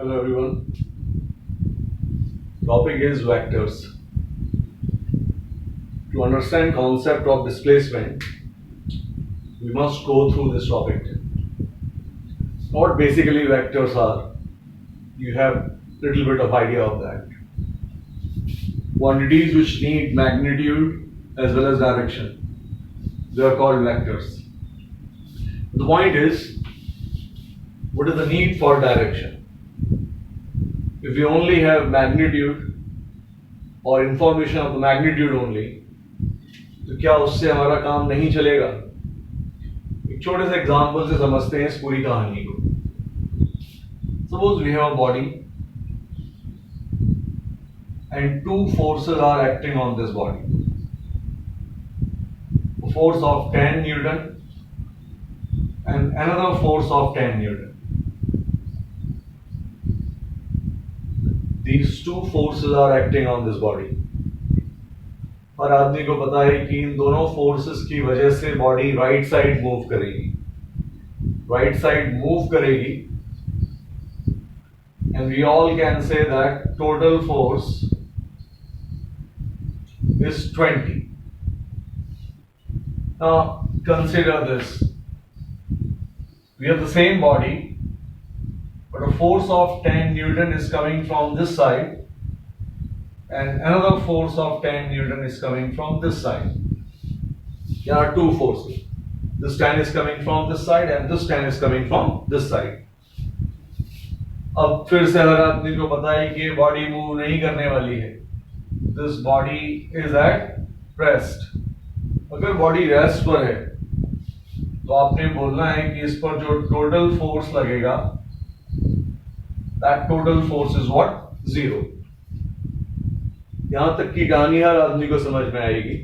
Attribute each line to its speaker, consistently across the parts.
Speaker 1: Hello everyone. Topic is vectors. To understand concept of displacement, we must go through this topic. What basically vectors are? You have little bit of idea of that. Quantities which need magnitude as well as direction. They are called vectors. The point is, what is the need for direction? If we only have magnitude or information of the magnitude only, तो क्या उससे हमारा काम नहीं चलेगा? एक छोटे से एग्जाम्पल से समझते हैं इस पूरी कहानी को. Suppose we have a body and two forces are acting on this body. A force of 10 Newton and another force of 10 Newton. These two forces are acting on this body. हर आदमी को पता है कि इन दोनों फोर्सेस की वजह से body right side move करेगी. राइट साइड मूव करेगी and we all can say that total force is 20. Now consider this. We have the same body, but a force of 10 Newton is coming from this side and another force of 10 Newton is coming from this side. There are two forces. This 10 is coming from this side and this 10 is coming from this side. अब फिर से हर आदमी को पता है कि body move नहीं करने वाली है. This body is at rest. अगर बॉडी रेस्ट पर है तो आपने बोलना है कि इस पर जो टोटल फोर्स लगेगा, that total force is what? 0. यहां तक की कहानी हर आदमी को समझ में आएगी.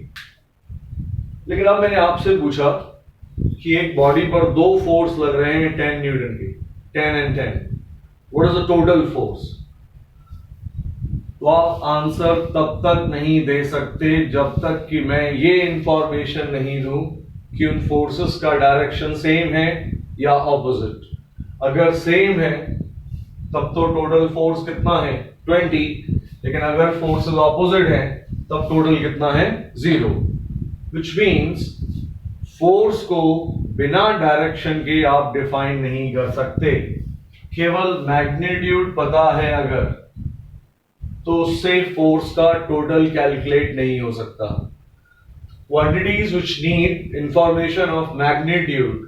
Speaker 1: लेकिन अब मैंने आपसे पूछा कि एक बॉडी पर दो फोर्स लग रहे हैं 10 न्यूटन के, 10 and 10. What is the total force? तो आप आंसर तब तक नहीं दे सकते जब तक कि मैं ये इंफॉर्मेशन नहीं दूं कि उन फोर्सेस का डायरेक्शन सेम है या ऑपोजिट. अगर सेम है तब तो टोटल फोर्स कितना है? 20. लेकिन अगर फोर्सेस ऑपोजिट हैं तब टोटल कितना है? 0. Which means फोर्स को बिना डायरेक्शन के आप डिफाइन नहीं कर सकते. केवल मैग्नीट्यूड पता है अगर, तो उससे फोर्स का टोटल कैलकुलेट नहीं हो सकता. Quantities which need information of magnitude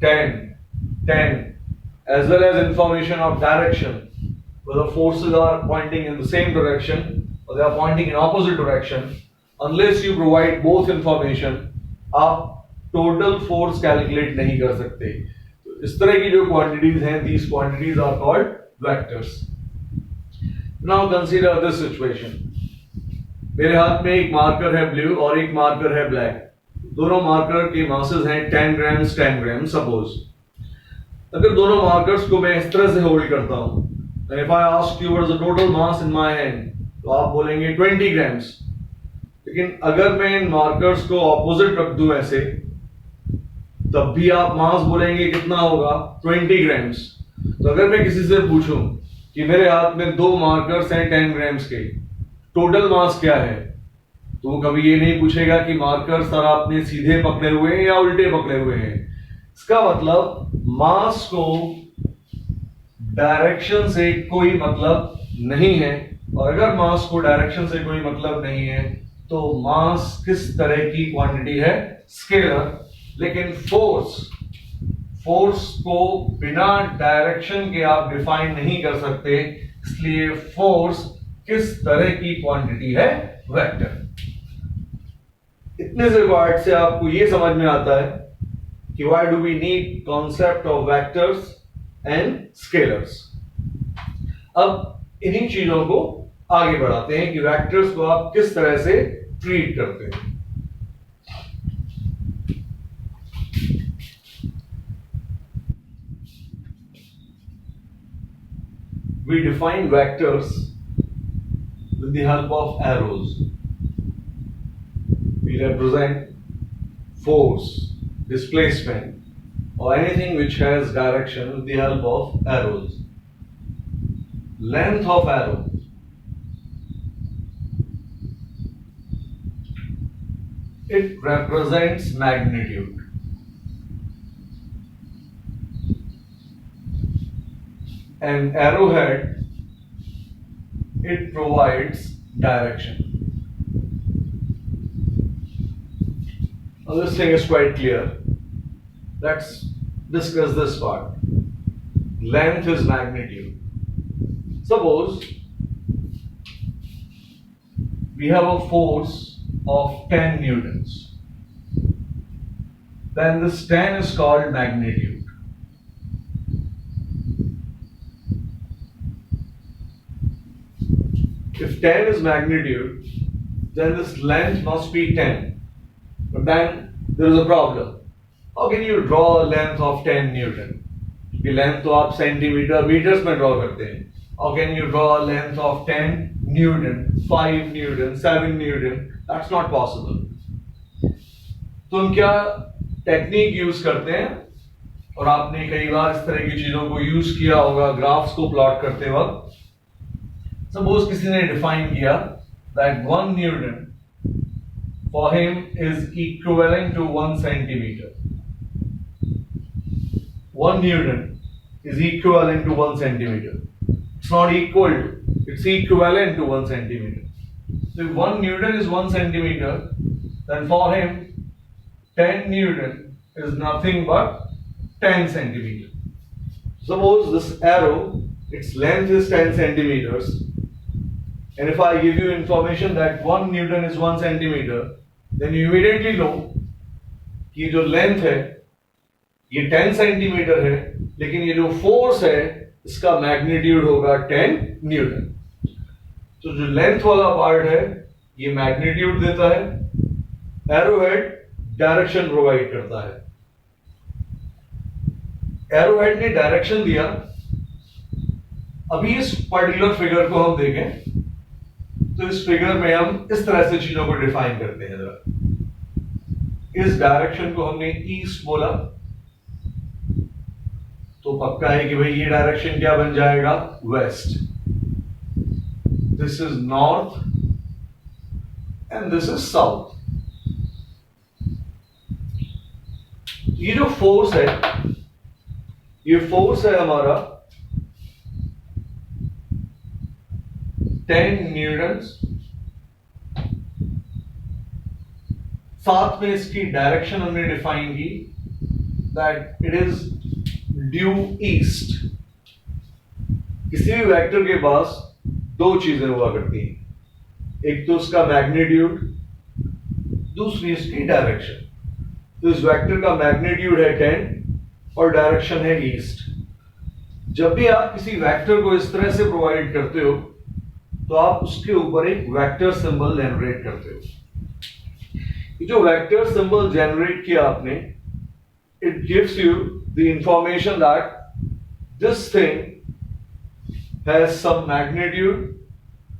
Speaker 1: 10 as well as information of direction, whether forces are pointing in the same direction or they are pointing in opposite direction, unless you provide both information, आप total force calculate नहीं कर सकते. इस तरह की जो quantities हैं, these quantities are called vectors. Now consider this situation. मेरे हाथ में एक मार्कर है ब्लू और एक मार्कर है ब्लैक. दोनों मार्कर के मासेस हैं 10 ग्राम्स 10 ग्राम. सपोज अगर दोनों मार्कर्स को मैं इस तरह से होल्ड करता हूं, and if I ask you what is the total mass in my hand, तो आप बोलेंगे 20 ग्राम्स. लेकिन अगर मैं इन मार्कर्स को ऑपोजिट रख दूं ऐसे, तब भी आप मास बोलेंगे कितना होगा? 20 ग्राम्स. तो अगर मैं किसी से पूछूं कि मेरे हाथ में दो मार्कर्स हैं 10 ग्राम्स के, टोटल मास क्या है, तो वो कभी ये नहीं पूछेगा कि मार्कर सर आपने सीधे पकड़े हुए हैं या उल्टे पकड़े हुए हैं. इसका मतलब मास को डायरेक्शन से कोई मतलब नहीं है. और अगर मास को डायरेक्शन से कोई मतलब नहीं है तो मास किस तरह की क्वांटिटी है? स्केलर. लेकिन फोर्स को बिना डायरेक्शन के आप डिफाइन नहीं कर सकते. इसलिए फोर्स किस तरह की क्वांटिटी है? वेक्टर. इतने से वर्ड से आपको यह समझ में आता है कि why do we need concept of vectors and scalars. अब इन्हीं चीजों को आगे बढ़ाते हैं कि वेक्टर्स को आप किस तरह से ट्रीट करते हैं. We define vectors with the help of arrows. We represent force, displacement, or anything which has direction with the help of arrows. length of arrow it represents magnitude. And arrowhead it provides direction. Now this thing is quite clear. Let's discuss this part. Length is magnitude. Suppose we have a force of 10 newtons. Then this 10 is called magnitude. If 10 is magnitude, then this length must be 10. But then there is a problem. How can you draw a length of 10 Newton? The length तो आप centimetre metres में draw करते हैं. How can you draw a length of 10 Newton, 5 Newton, 7 Newton? That's not possible. तो हम क्या technique use करते हैं? और आपने कई बार इस तरह की चीजों को यूज किया होगा ग्राफ्स को प्लॉट करते वक्त. सपोज किसी ने डिफाइन किया that 1 Newton for him is equivalent to 1 centimeter. 1 Newton is equivalent to 1 centimeter. It's not equal to, it's equivalent to 1 centimeter. So if 1 Newton is 1 centimeter, then for him 10 Newton is nothing but 10 centimeter. Suppose this arrow, its length is 10 centimeters. And if I give you information that 1 Newton is 1 centimeter, then you immediately know कि जो length है ये 10 centimetre है, लेकिन ये जो force है इसका मैग्नीट्यूड होगा 10 न्यूटन. तो जो लेंथ वाला पार्ट है ये मैग्नीट्यूड देता है, एरोहेड डायरेक्शन प्रोवाइड करता है. एरोहेड ने डायरेक्शन दिया. अभी इस पर्टिकुलर फिगर को हम देखें तो इस फिगर में हम इस तरह से चीजों को डिफाइन करते हैं. जरा इस डायरेक्शन को हमने ईस्ट बोला तो पक्का है कि भाई ये डायरेक्शन क्या बन जाएगा? West. This is north and this is south. ये जो फोर्स है ये फोर्स है हमारा 10 न्यूटन्स. साथ में इसकी डायरेक्शन हमने डिफाइन की that it is due east. किसी भी वेक्टर के पास दो चीजें हुआ करती हैं, एक तो उसका मैग्नीट्यूड, दूसरी इसकी डायरेक्शन. तो इस वेक्टर का मैग्नीट्यूड है 10 और डायरेक्शन है ईस्ट. जब भी आप किसी वेक्टर को इस तरह से प्रोवाइड करते हो तो आप उसके ऊपर एक वेक्टर सिंबल जनरेट करते हो. ये जो वेक्टर सिंबल जनरेट किया आपने, it gives you the information that this thing has some magnitude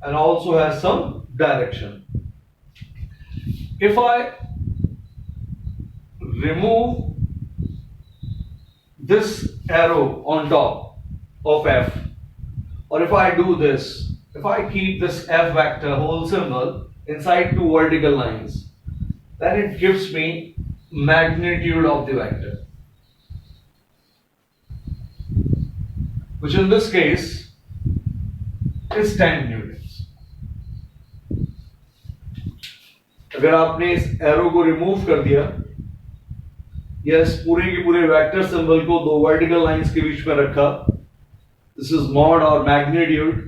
Speaker 1: and also has some direction. If I remove this arrow on top of F, or if I do this, if I keep this F vector whole symbol inside two vertical lines, then it gives me magnitude of the vector, which in this case is 10 newtons. अगर आपने इस arrow को remove कर दिया या इस पूरे के पूरे वेक्टर सिंबल को दो वर्टिकल लाइंस के बीच में रखा, this is mod or magnitude.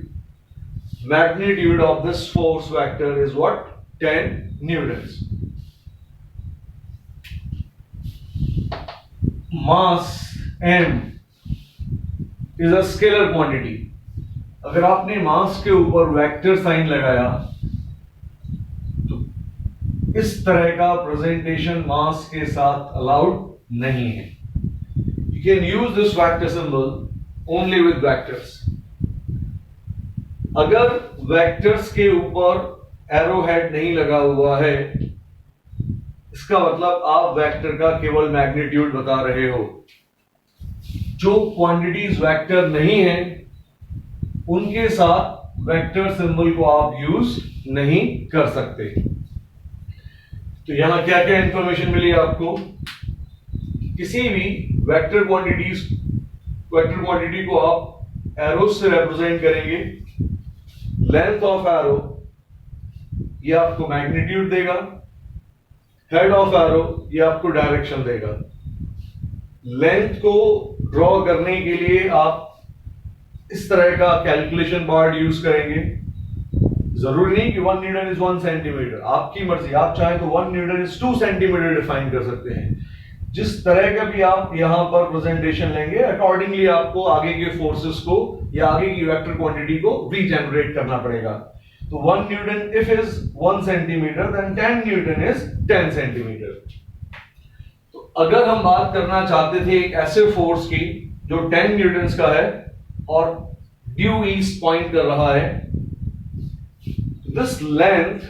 Speaker 1: Magnitude of this force vector is what? 10 newtons. Mass m is a scalar quantity. अगर आपने मास के ऊपर वेक्टर साइन लगाया तो इस तरह का प्रेजेंटेशन मास के साथ अलाउड नहीं है. You can use this vector symbol only with vectors. अगर वेक्टर्स के ऊपर एरो हेड नहीं लगा हुआ है, इसका मतलब आप वेक्टर का केवल मैग्नीट्यूड बता रहे हो. जो क्वांटिटीज वेक्टर नहीं है उनके साथ वेक्टर सिंबल को आप यूज नहीं कर सकते। तो यहां क्या क्या इंफॉर्मेशन मिली आपको? किसी भी वेक्टर क्वांटिटी को आप एरोज से रिप्रेजेंट करेंगे। लेंथ ऑफ एरो ये आपको मैग्नीट्यूड देगा, हेड ऑफ एरो ये आपको डायरेक्शन देगा। लेंथ को ड्रॉ करने के लिए आप इस तरह का कैलकुलेशन पार्ट यूज करेंगे। जरूरी नहीं कि 1 न्यूटन इज 1 सेंटीमीटर, आपकी मर्जी, आप चाहें तो 1 न्यूटन इज 2 सेंटीमीटर डिफाइन कर सकते हैं। जिस तरह का भी आप यहां पर प्रेजेंटेशन लेंगे, अकॉर्डिंगली आपको आगे के फोर्सेस को या आगे की वेक्टर क्वांटिटी को रीजनरेट करना पड़ेगा। तो 1 newton if is 1 centimetre, then 10 newton is 10 centimetre. तो अगर हम बात करना चाहते थे एक ऐसे फोर्स की जो 10 न्यूटन का है और ड्यू ईस्ट पॉइंट कर रहा है, this length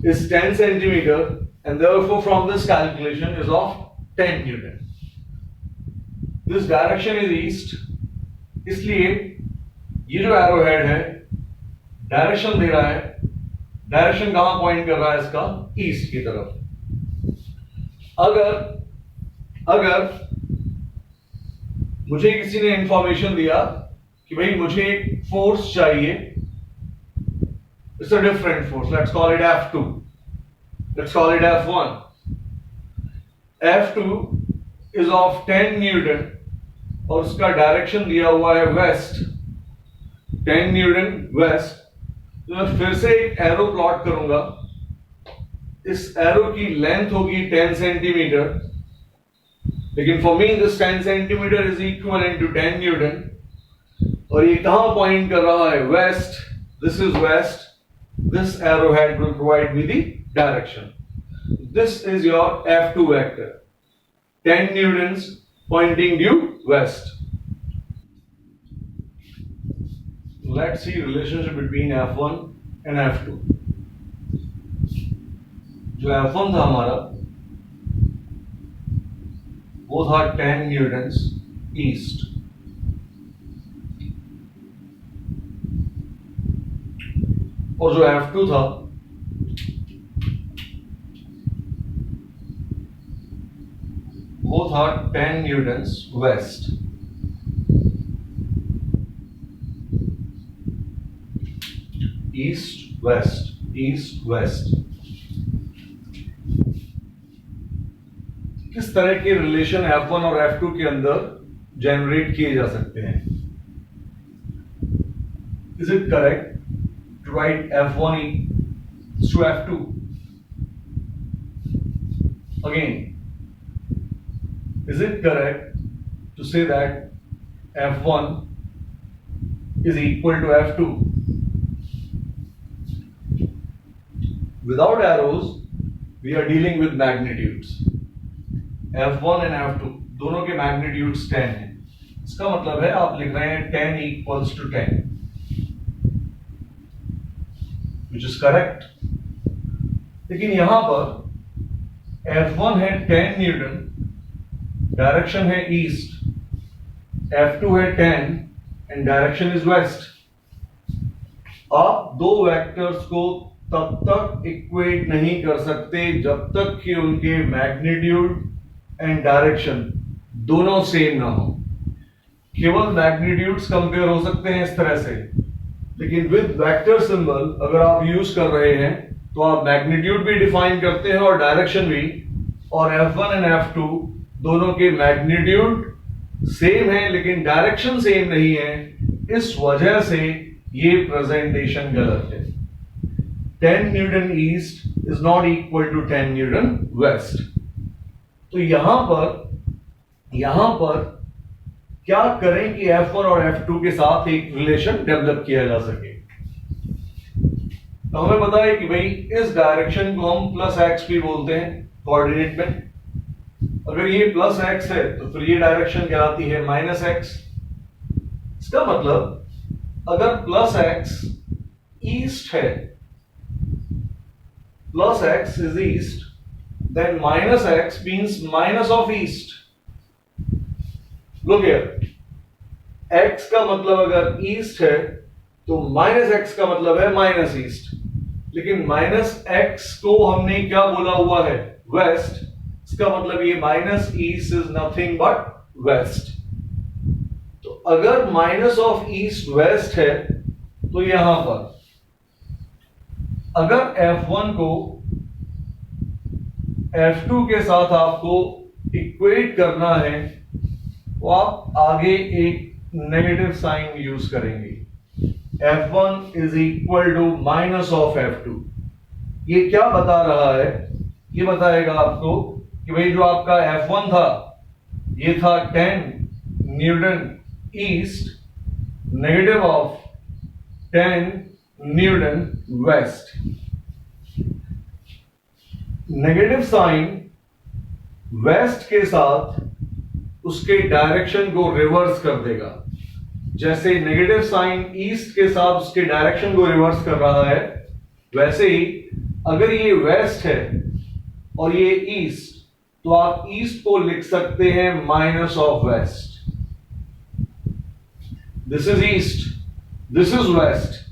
Speaker 1: is 10 centimeter and therefore from this calculation is of 10 Newton. This direction is east, इसलिए ये जो एरो हेड है डायरेक्शन दे रहा है। डायरेक्शन कहां पॉइंट कर रहा है इसका? ईस्ट की तरफ। अगर मुझे किसी ने इंफॉर्मेशन दिया कि भाई मुझे एक फोर्स चाहिए, it's a different force, let's call it F2, let's call it F1. F2 is of 10 newton और उसका डायरेक्शन दिया हुआ है वेस्ट, 10 न्यूटन वेस्ट। तो मैं फिर से एक एरो प्लॉट करूंगा। इस एरो की लेंथ होगी 10 सेंटीमीटर, लेकिन for me this 10 centimetre is equal to 10 newton. और ये कहां पॉइंट कर रहा है? West. This is west. This arrowhead will provide me the direction. This is your F2 vector. 10 newtons pointing due west. Let's see relationship between F1 and F2. जो F1 था हमारा वो था 10 newtons east. और जो F2 था वो था 10 newtons west. East west, east west. किस तरह के रिलेशन F1 और F2 के अंदर जनरेट किए जा सकते हैं? Is it correct write F1 is to F2? Again, is it correct to say that F1 is equal to F2? Without arrows, we are dealing with magnitudes. F1 and F2 दोनों के magnitudes 10 हैं। इसका मतलब है आप लिख रहे हैं 10 equals to 10, which is correct. लेकिन यहां पर F1 है 10 न्यूटन, डायरेक्शन है ईस्ट, F2 है 10 एंड डायरेक्शन इज वेस्ट। आप दो वेक्टर्स को तब तक इक्वेट नहीं कर सकते जब तक कि उनके मैग्नीट्यूड एंड डायरेक्शन दोनों सेम ना हो। केवल मैग्नीट्यूड्स कंपेयर हो सकते हैं इस तरह से, लेकिन विद वेक्टर सिंबल अगर आप यूज कर रहे हैं तो आप मैग्नीट्यूड भी डिफाइन करते हैं और डायरेक्शन भी। और F1 एंड F2 दोनों के मैग्नीट्यूड सेम है लेकिन डायरेक्शन सेम नहीं है, इस वजह से ये प्रेजेंटेशन गलत है। 10 newton east is not equal to 10 newton west. तो यहां पर क्या करें कि F1 और F2 के साथ एक रिलेशन डेवलप किया जा सके? तो हमें पता है कि भाई इस डायरेक्शन को हम प्लस एक्स भी बोलते हैं कोऑर्डिनेट में। अगर ये प्लस एक्स है तो फिर ये डायरेक्शन कहलाती है माइनस एक्स। इसका मतलब अगर प्लस एक्स ईस्ट है, plus X is east, then minus X means minus of east. Look here, x का मतलब अगर ईस्ट है तो माइनस एक्स का मतलब है माइनस ईस्ट, लेकिन माइनस एक्स को हमने क्या बोला हुआ है, वेस्ट। इसका मतलब ये minus east is nothing but west. तो अगर माइनस ऑफ ईस्ट वेस्ट है तो यहां पर अगर F1 को F2 के साथ आपको इक्वेट करना है तो आप आगे एक नेगेटिव साइन यूज करेंगे। F1 is equal to minus of F2। ये क्या बता रहा है, ये बताएगा आपको कि भाई जो आपका F1 था ये था 10 newton east negative of 10 newton west. Negative sign west के साथ उसके डायरेक्शन को रिवर्स कर देगा। जैसे नेगेटिव साइन ईस्ट के साथ उसके डायरेक्शन को रिवर्स कर रहा है, वैसे ही अगर ये वेस्ट है और ये ईस्ट, तो आप ईस्ट को लिख सकते हैं minus of west. This is east, this is west.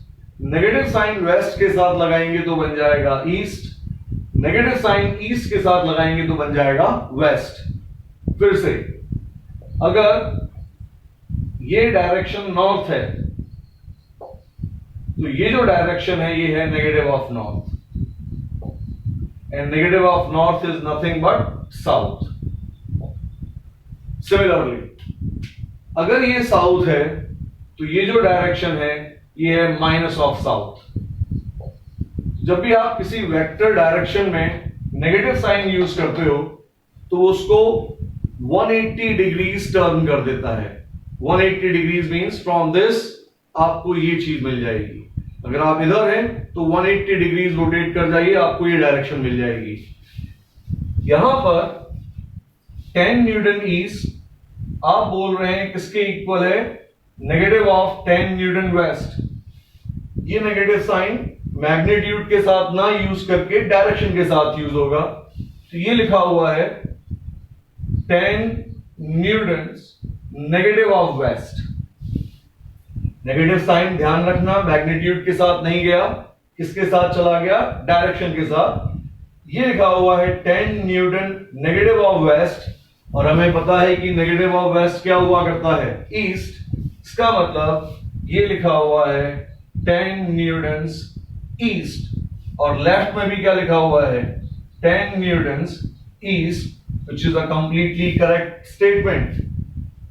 Speaker 1: Negative sign west के साथ लगाएंगे तो बन जाएगा ईस्ट, नेगेटिव साइन ईस्ट के साथ लगाएंगे तो बन जाएगा वेस्ट। फिर से अगर ये डायरेक्शन नॉर्थ है तो ये जो डायरेक्शन है ये है negative of north, and negative of north is nothing but south. Similarly अगर ये साउथ है तो ये जो डायरेक्शन है ये है माइनस ऑफ साउथ। जब भी आप किसी वेक्टर डायरेक्शन में नेगेटिव साइन यूज करते हो तो उसको 180 डिग्रीज टर्न कर देता है। 180 डिग्रीज मींस फ्रॉम दिस आपको ये चीज मिल जाएगी। अगर आप इधर हैं तो 180 डिग्रीज रोटेट कर जाइए, आपको ये डायरेक्शन मिल जाएगी। यहां पर 10 न्यूटन ईस्ट आप बोल रहे हैं किसके इक्वल है, नेगेटिव ऑफ 10 न्यूटन वेस्ट। ये नेगेटिव साइन मैग्नीट्यूड के साथ ना यूज करके डायरेक्शन के साथ यूज होगा, तो ये लिखा हुआ है 10 newtons negative of west. Negative sign ध्यान रखना मैग्नीट्यूड के साथ नहीं गया, किसके साथ चला गया, डायरेक्शन के साथ। ये लिखा हुआ है 10 न्यूटन नेगेटिव ऑफ वेस्ट, और हमें पता है कि नेगेटिव ऑफ वेस्ट क्या हुआ करता है, ईस्ट। इसका मतलब ये लिखा हुआ है 10 न्यूटन्स ईस्ट, और लेफ्ट में भी क्या लिखा हुआ है 10 Newton's east, which is a completely correct statement।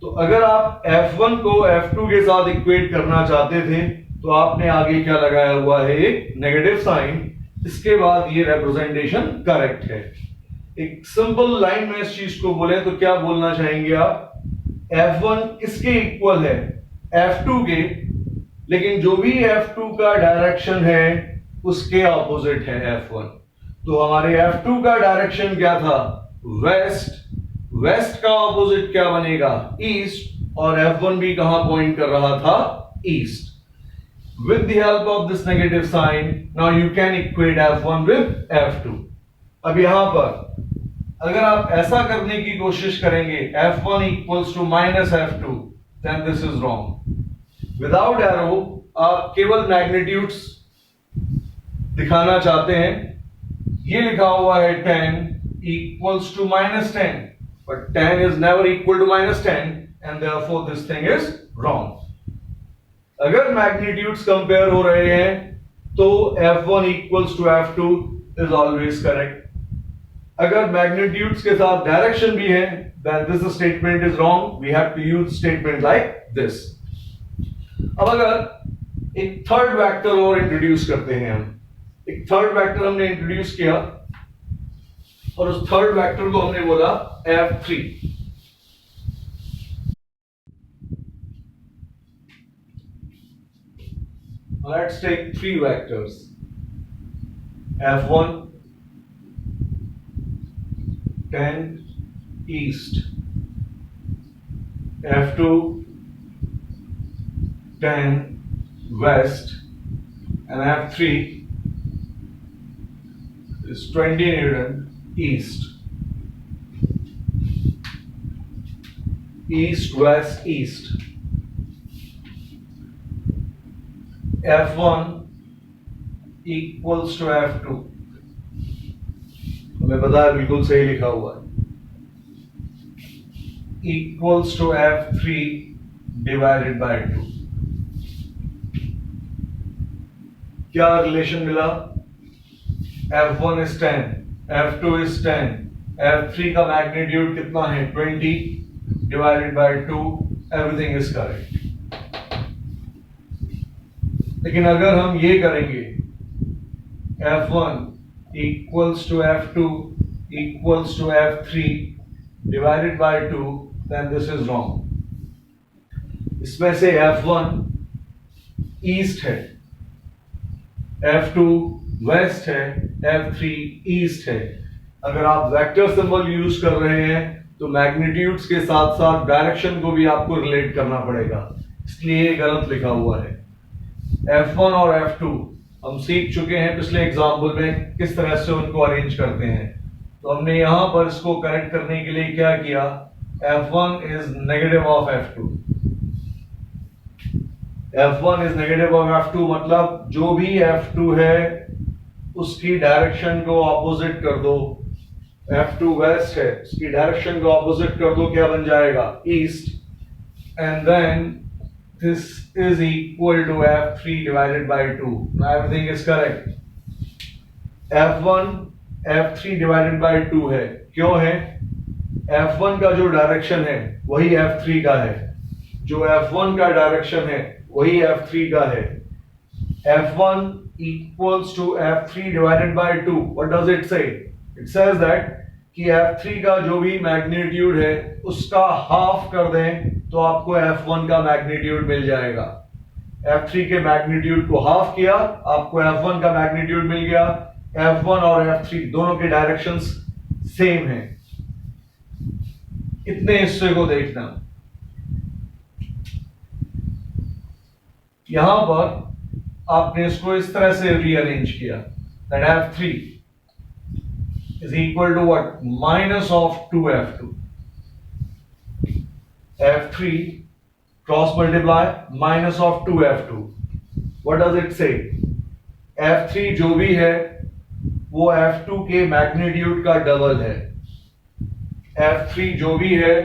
Speaker 1: तो अगर आप F1 को F2 के साथ इक्वेट करना चाहते थे तो आपने आगे क्या लगाया हुआ है, एक नेगेटिव साइन। इसके बाद ये रिप्रेजेंटेशन करेक्ट है। एक सिंपल लाइन में इस चीज को बोले तो क्या बोलना चाहेंगे आप, F1 किसके इक्वल है, F2 के, लेकिन जो भी F2 का डायरेक्शन है उसके ऑपोजिट है F1। तो हमारे F2 का डायरेक्शन क्या था, वेस्ट। वेस्ट का ऑपोजिट क्या बनेगा, ईस्ट, और F1 भी कहां पॉइंट कर रहा था, east. With the help of this negative sign, now you can equate F1 with F2। अब यहां पर अगर आप ऐसा करने की कोशिश करेंगे F1 equals to minus F2, then this is wrong। Without arrow आप केवल मैग्नीट्यूड्स दिखाना चाहते हैं। ये लिखा हुआ है 10 equals to minus 10, but 10 is never equal to minus 10, and therefore this thing is wrong। अगर मैग्नीट्यूड्स कंपेयर हो रहे हैं तो F1 equals to F2 is always correct। अगर मैग्नीट्यूड्स के साथ डायरेक्शन भी है then this statement is wrong। We have to use statement like this। अब अगर एक थर्ड वेक्टर और इंट्रोड्यूस करते हैं, हम एक थर्ड वेक्टर हमने इंट्रोड्यूस किया और उस थर्ड वेक्टर को हमने बोला F3। Let's take 3 vectors, F1 10 east, F2 10 west, and F3 is 20 Newton east, east, west, east। F1 equals to F2, हमें पता है बिल्कुल सही लिखा हुआ है, equals to F3 divided by 2। क्या रिलेशन मिला? F1 is 10, F2 is 10, F3 का मैग्नीट्यूड कितना है 20 divided by 2, everything is correct. लेकिन अगर हम ये करेंगे F1 equals to F2 equals to F3 divided by 2, then this is wrong. इसमें से F1 ईस्ट है, F2 वेस्ट है, F3 ईस्ट है। अगर आप वेक्टर सिंबल यूज कर रहे हैं तो मैग्नीट्यूड्स के साथ साथ डायरेक्शन को भी आपको रिलेट करना पड़ेगा, इसलिए ये गलत लिखा हुआ है। F1 और F2 हम सीख चुके हैं पिछले एग्जाम्पल में किस तरह से उनको अरेंज करते हैं। तो हमने यहां पर इसको करेक्ट करने के लिए क्या किया, F1 is negative of F2, F1 is negative of F2, मतलब जो भी F2 है उसकी डायरेक्शन को ऑपोजिट कर दो। F2 वेस्ट है, उसकी डायरेक्शन को ऑपोजिट कर दो, क्या बन जाएगा east, and then this is equal to F3 divided by 2। Everything is correct. F1 F3 divided by 2 है, क्यों है? F1 का जो डायरेक्शन है वही F3 का है, जो F1 का डायरेक्शन है वही F3 का है। F1 equals to F3 divided by 2. What does it say? It says that कि F3 का जो भी मैग्नीट्यूड है उसका हाफ कर दें तो आपको F1 का मैग्नीट्यूड मिल जाएगा। F3 के मैग्नीट्यूड को हाफ किया, आपको F1 का मैग्नीट्यूड मिल गया। F1 और F3 दोनों के डायरेक्शंस सेम हैं। इतने हिस्से को देखना, यहां पर आपने इसको इस तरह से रीअरेंज किया that F3 is equal to what? Minus of 2F2. F3 cross multiply minus of 2F2. What does it say? F3 जो भी है वो F2 के मैग्नीट्यूड का डबल है। F3 जो भी है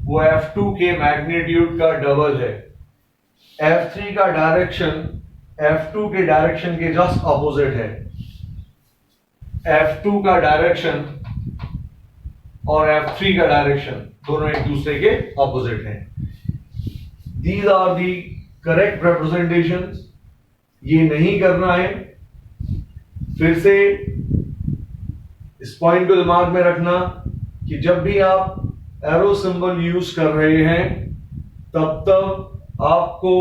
Speaker 1: वो F2 के मैग्नीट्यूड का डबल है। F3 का डायरेक्शन F2 के डायरेक्शन के जस्ट ऑपोजिट है। F2 का डायरेक्शन और F3 का डायरेक्शन दोनों एक दूसरे के ऑपोजिट हैं। These are the correct representations। ये नहीं करना है। फिर से इस पॉइंट को दिमाग में रखना कि जब भी आप एरो सिंबल यूज कर रहे हैं तब आपको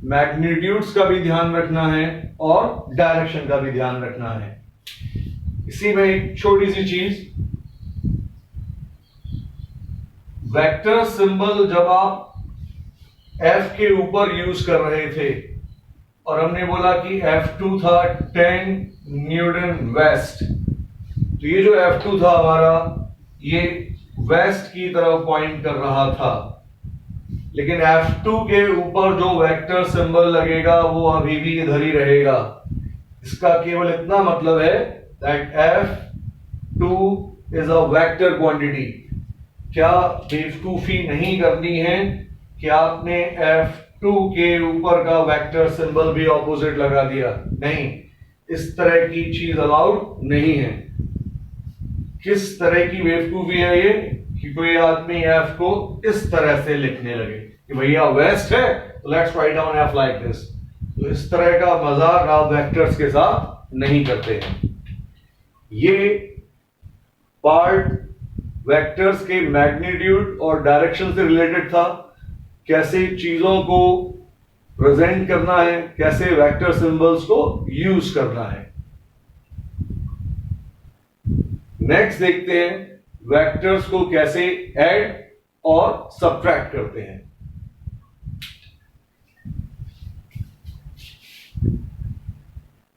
Speaker 1: मैग्नीट्यूड्स का भी ध्यान रखना है और डायरेक्शन का भी ध्यान रखना है। इसी में एक छोटी सी चीज, वेक्टर सिंबल जब आप F के ऊपर यूज कर रहे थे और हमने बोला कि F2 था 10 न्यूटन वेस्ट, तो ये जो F2 था हमारा ये वेस्ट की तरफ पॉइंट कर रहा था, लेकिन F2 के ऊपर जो वेक्टर सिंबल लगेगा वो अभी भी इधर ही रहेगा। इसका केवल इतना मतलब है that F2 is a vector quantity. क्या बेवकूफी नहीं करनी है कि आपने F2 के ऊपर का वेक्टर सिंबल भी ऑपोजिट लगा दिया, नहीं, इस तरह की चीज अलाउड नहीं है। किस तरह की बेवकूफी है ये कि कोई आदमी F को इस तरह से लिखने लगे कि भैया वेस्ट है तो let's write down F like this. तो इस तरह का मजाक आप वेक्टर्स के साथ नहीं करते हैं। ये पार्ट वेक्टर्स के मैग्नीट्यूड और डायरेक्शन से रिलेटेड था, कैसे चीजों को प्रेजेंट करना है, कैसे वेक्टर सिंबल्स को यूज करना है। नेक्स्ट देखते हैं वेक्टर्स को कैसे ऐड और सब्ट्रैक्ट करते हैं।